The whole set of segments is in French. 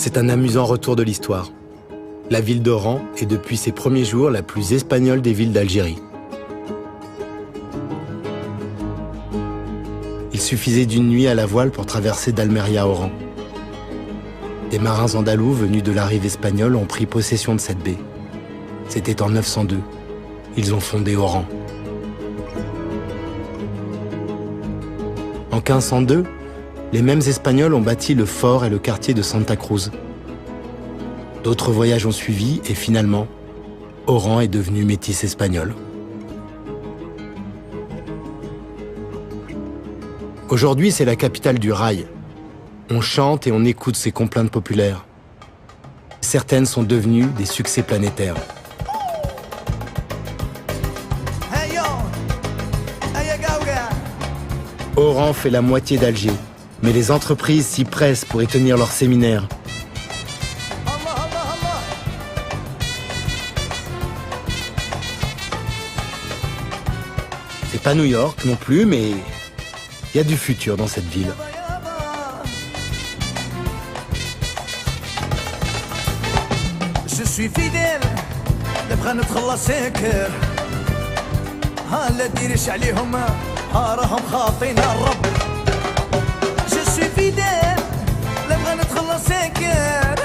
C'est un amusant retour de l'histoire. La ville d'Oran est depuis ses premiers jours la plus espagnole des villes d'Algérie. Il suffisait d'une nuit à la voile pour traverser d'Almeria à Oran. Des marins andalous venus de la rive espagnole ont pris possession de cette baie. C'était en 902. Ils ont fondé Oran. En 1502, les mêmes Espagnols ont bâti le fort et le quartier de Santa Cruz. D'autres voyages ont suivi et finalement, Oran est devenu métis espagnol. Aujourd'hui, c'est la capitale du rail. On chante et on écoute ses complaintes populaires. Certaines sont devenues des succès planétaires. Oran fait la moitié d'Alger, mais les entreprises s'y pressent pour y tenir leurs séminaires. C'est pas New York non plus, mais il y a du futur dans cette ville. Je suis fidèle, نبغى نتخلص سكر ها لا ديرش عليهم ها راهم خاطين الرب. Je suis fidèle, نبغى نتخلص سكر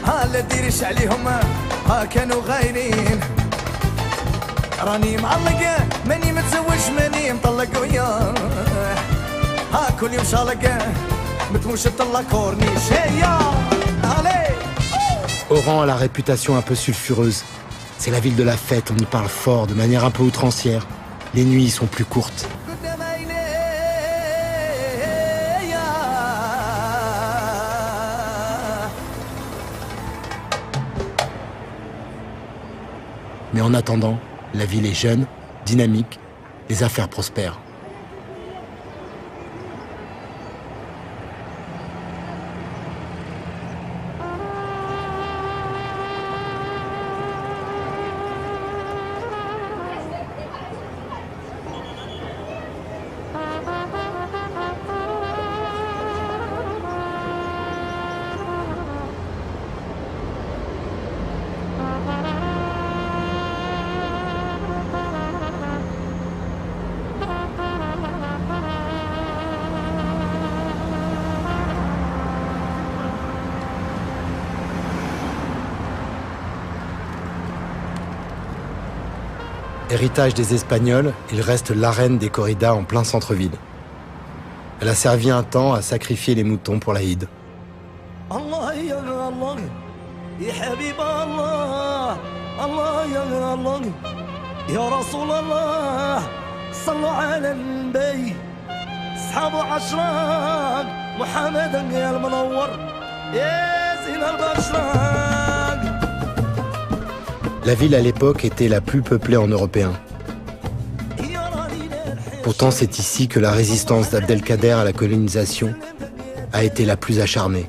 ها لا ديرش عليهم ها كانوا غايرين. راني معلقة ماني متزوج ماني مطلق وياه ها كل يوم شالقة متموش تطلع كورنيش هيا allez. Oran a la réputation un peu sulfureuse. C'est la ville de la fête, on y parle fort, de manière un peu outrancière. Les nuits y sont plus courtes. Mais en attendant, la ville est jeune, dynamique, les affaires prospèrent. Héritage des Espagnols, il reste l'arène des corridas en plein centre-ville. Elle a servi un temps à sacrifier les moutons pour l'Aïd. Allah ya Allah, ya Habib Allah, Allah ya Allah, ya Rasul Allah, sallu ala al-Nabi, ashabu ashraq, Muhammadan ya al-Munawwar, ya Zin al-Bashraq. La ville à l'époque était la plus peuplée en européen. Pourtant, c'est ici que la résistance d'Abdelkader à la colonisation a été la plus acharnée.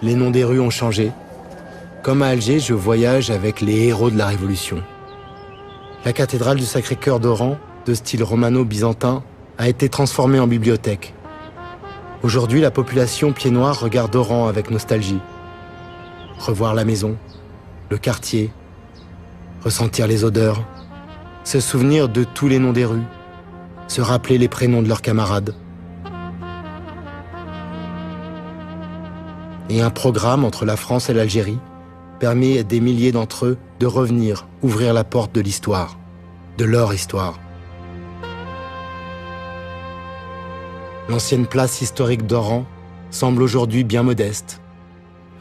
Les noms des rues ont changé. Comme à Alger, je voyage avec les héros de la Révolution. La cathédrale du Sacré-Cœur d'Oran, de style romano-byzantin, a été transformée en bibliothèque. Aujourd'hui, la population pied-noir regarde Oran avec nostalgie. Revoir la maison, le quartier, ressentir les odeurs, se souvenir de tous les noms des rues, se rappeler les prénoms de leurs camarades. Et un programme entre la France et l'Algérie permet à des milliers d'entre eux de revenir ouvrir la porte de l'histoire, de leur histoire. L'ancienne place historique d'Oran semble aujourd'hui bien modeste.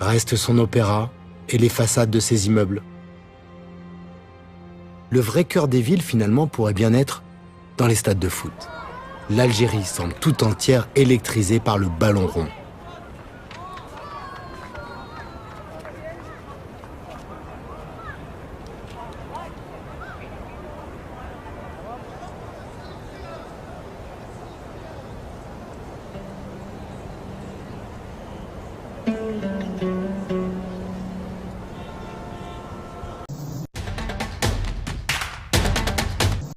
Reste son opéra et les façades de ses immeubles. Le vrai cœur des villes, finalement, pourrait bien être dans les stades de foot. L'Algérie semble tout entière électrisée par le ballon rond.